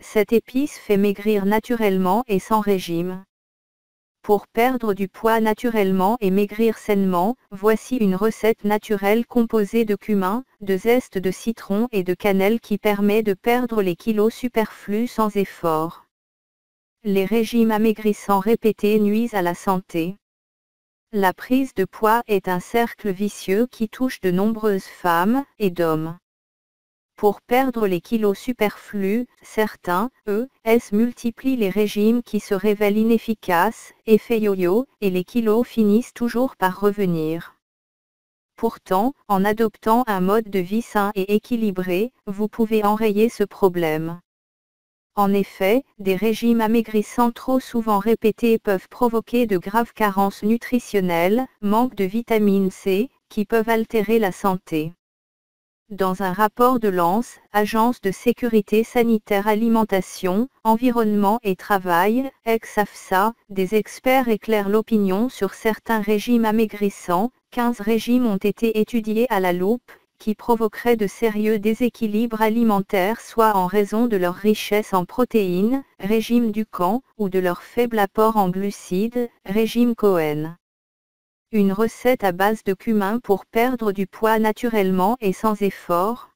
Cette épice fait maigrir naturellement et sans régime. Pour perdre du poids naturellement et maigrir sainement, voici une recette naturelle composée de cumin, de zeste de citron et de cannelle qui permet de perdre les kilos superflus sans effort. Les régimes amaigrissants répétés nuisent à la santé. La prise de poids est un cercle vicieux qui touche de nombreuses femmes et d'hommes. Pour perdre les kilos superflus, certains, multiplient les régimes qui se révèlent inefficaces, effet yo-yo, et les kilos finissent toujours par revenir. Pourtant, en adoptant un mode de vie sain et équilibré, vous pouvez enrayer ce problème. En effet, des régimes amaigrissants trop souvent répétés peuvent provoquer de graves carences nutritionnelles, manque de vitamine C, qui peuvent altérer la santé. Dans un rapport de l'ANS, Agence de sécurité sanitaire alimentation, environnement et travail, ex-AFSA, des experts éclairent l'opinion sur certains régimes amaigrissants. 15 régimes ont été étudiés à la loupe, qui provoqueraient de sérieux déséquilibres alimentaires soit en raison de leur richesse en protéines, régime Dukan, ou de leur faible apport en glucides, régime Cohen. Une recette à base de cumin pour perdre du poids naturellement et sans effort.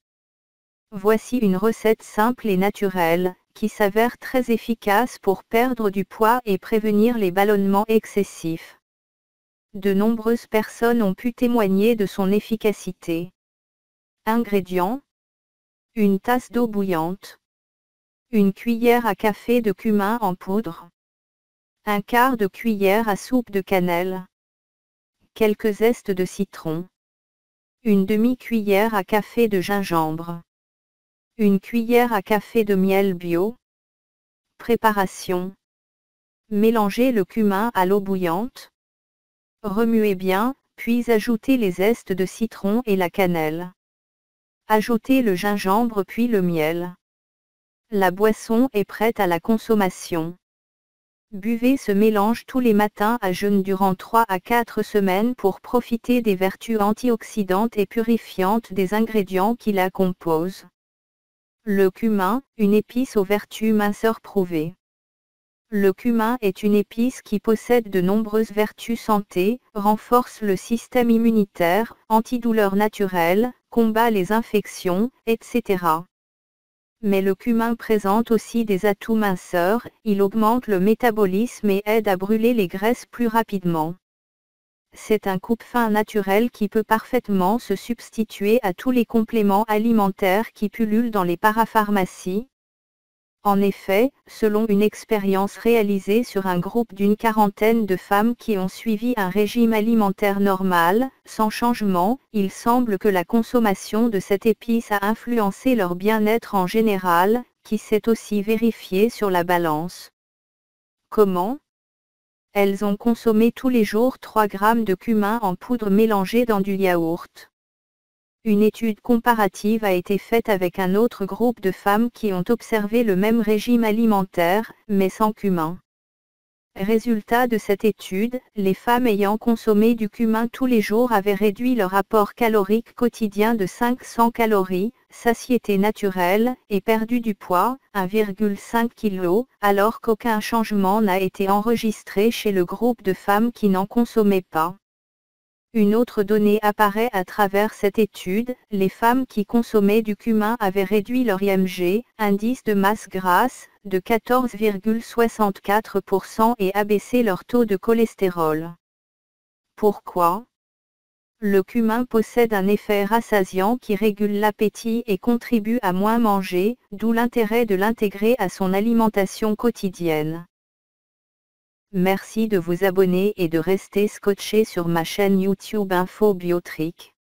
Voici une recette simple et naturelle, qui s'avère très efficace pour perdre du poids et prévenir les ballonnements excessifs. De nombreuses personnes ont pu témoigner de son efficacité. Ingrédients: une tasse d'eau bouillante, une cuillère à café de cumin en poudre, un quart de cuillère à soupe de cannelle, quelques zestes de citron, une demi-cuillère à café de gingembre, une cuillère à café de miel bio. Préparation: mélangez le cumin à l'eau bouillante. Remuez bien, puis ajoutez les zestes de citron et la cannelle. Ajoutez le gingembre puis le miel. La boisson est prête à la consommation. Buvez ce mélange tous les matins à jeun durant 3 à 4 semaines pour profiter des vertus antioxydantes et purifiantes des ingrédients qui la composent. Le cumin, une épice aux vertus minceurs prouvées. Le cumin est une épice qui possède de nombreuses vertus santé, renforce le système immunitaire, antidouleur naturelle, combat les infections, etc. Mais le cumin présente aussi des atouts minceurs, il augmente le métabolisme et aide à brûler les graisses plus rapidement. C'est un coupe-faim naturel qui peut parfaitement se substituer à tous les compléments alimentaires qui pullulent dans les parapharmacies. En effet, selon une expérience réalisée sur un groupe d'une quarantaine de femmes qui ont suivi un régime alimentaire normal, sans changement, il semble que la consommation de cette épice a influencé leur bien-être en général, qui s'est aussi vérifié sur la balance. Comment ? Elles ont consommé tous les jours 3 grammes de cumin en poudre mélangée dans du yaourt. Une étude comparative a été faite avec un autre groupe de femmes qui ont observé le même régime alimentaire, mais sans cumin. Résultat de cette étude, les femmes ayant consommé du cumin tous les jours avaient réduit leur apport calorique quotidien de 500 calories, satiété naturelle, et perdu du poids, 1,5 kg, alors qu'aucun changement n'a été enregistré chez le groupe de femmes qui n'en consommaient pas. Une autre donnée apparaît à travers cette étude, les femmes qui consommaient du cumin avaient réduit leur IMG, indice de masse grasse, de 14,64% et abaissé leur taux de cholestérol. Pourquoi ? Le cumin possède un effet rassasiant qui régule l'appétit et contribue à moins manger, d'où l'intérêt de l'intégrer à son alimentation quotidienne. Merci de vous abonner et de rester scotché sur ma chaîne YouTube Info Biotrick.